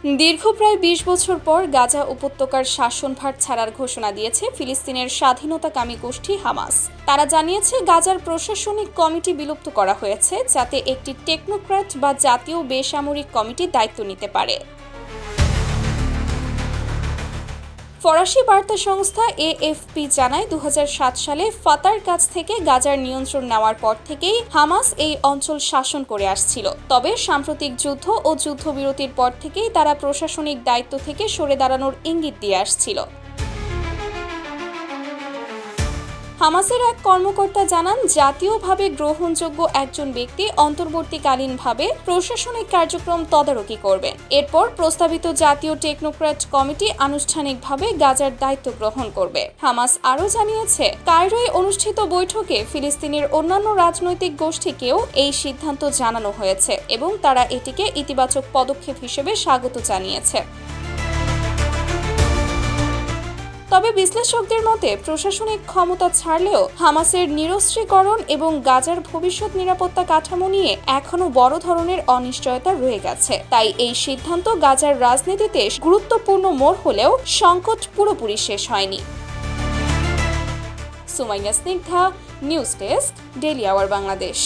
দীর্ঘ প্রায় ২০ বছর পর গাজা উপত্যকার শাসনভার ছাড়ার ঘোষণা দিয়েছে ফিলিস্তিনের স্বাধীনতাকামী গোষ্ঠী হামাস। তারা জানিয়েছে গাজার প্রশাসনিক কমিটি বিলুপ্ত করা হয়েছে যাতে একটি টেকনোক্র্যাট বা জাতীয় বেসামরিক কমিটি দায়িত্ব নিতে পারে। ফরাসি বার্তা সংস্থা এএফপি জানায় ২০০৭ সালে ফাতার কাছ থেকে গাজার নিয়ন্ত্রণ নেওয়ার পর থেকেই হামাস এই অঞ্চল শাসন করে আসছিল। তবে সাম্প্রতিক যুদ্ধ ও যুদ্ধবিরতির পর থেকেই তারা প্রশাসনিক দায়িত্ব থেকে সরে দাঁড়ানোর ইঙ্গিত দিয়ে আসছিল। হামাসের এক কর্মকর্তা জানান, জাতীয়ভাবে গ্রহণযোগ্য একজন ব্যক্তি অন্তর্বর্তীকালীনভাবে প্রশাসনিক কার্যক্রম তদারকি করবেন। এরপর প্রস্তাবিত জাতীয় টেকনোক্র্যাট কমিটি আনুষ্ঠানিকভাবে গাজার দায়িত্ব গ্রহণ করবে। হামাস আরও জানিয়েছে, কায়রোয় অনুষ্ঠিত বৈঠকে ফিলিস্তিনের অন্যান্য রাজনৈতিক গোষ্ঠীকেও এই সিদ্ধান্ত জানানো হয়েছে এবং তারা এটিকে ইতিবাচক পদক্ষেপ হিসেবে স্বাগত জানিয়েছে। তবে বিশ্লেষকদের মতে প্রশাসনিক ক্ষমতা ছাড়লেও হামাসের নিরস্ত্রীকরণ এবং গাজার ভবিষ্যৎ নিরাপত্তা কাঠামো নিয়ে এখনও বড় ধরনের অনিশ্চয়তা রয়ে গেছে। তাই এই সিদ্ধান্ত গাজার রাজনীতিতে গুরুত্বপূর্ণ মোড় হলেও সংকট পুরোপুরি শেষ হয়নি। Sumaiya Snigdha, news desk, daily our Bangladesh.